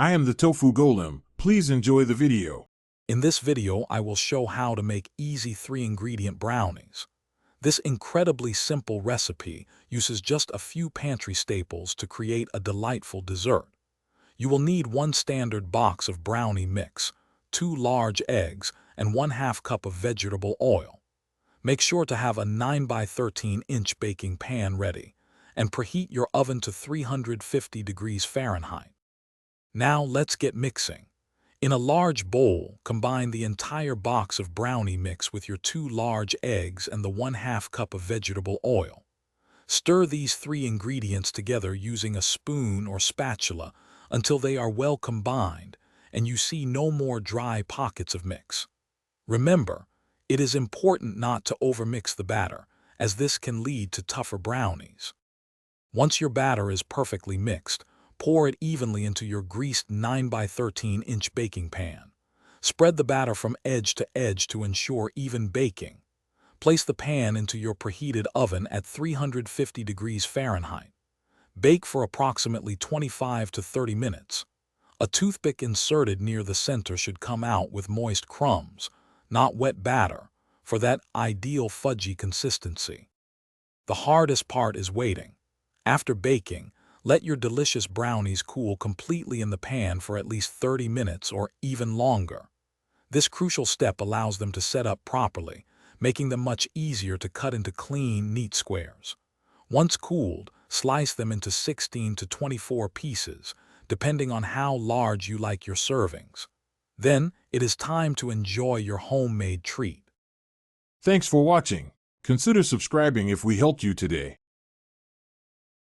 I am the Tofu Golem. Please enjoy the video. In this video, I will show how to make easy 3-ingredient brownies. This incredibly simple recipe uses just a few pantry staples to create a delightful dessert. You will need 1 standard box of brownie mix, 2 large eggs, and 1/2 cup of vegetable oil. Make sure to have a 9 by 13-inch baking pan ready, and preheat your oven to 350 degrees Fahrenheit. Now let's get mixing. In a large bowl, combine the entire box of brownie mix with your 2 large eggs and the 1/2 cup of vegetable oil. Stir these 3 ingredients together using a spoon or spatula until they are well combined and you see no more dry pockets of mix. Remember, it is important not to overmix the batter, as this can lead to tougher brownies. Once your batter is perfectly mixed, pour it evenly into your greased 9 by 13-inch baking pan. Spread the batter from edge to edge to ensure even baking. Place the pan into your preheated oven at 350 degrees Fahrenheit. Bake for approximately 25 to 30 minutes. A toothpick inserted near the center should come out with moist crumbs, not wet batter, for that ideal fudgy consistency. The hardest part is waiting. After baking, let your delicious brownies cool completely in the pan for at least 30 minutes or even longer. This crucial step allows them to set up properly, making them much easier to cut into clean, neat squares. Once cooled, slice them into 16 to 24 pieces, depending on how large you like your servings. Then, it is time to enjoy your homemade treat. Thanks for watching. Consider subscribing if we helped you today.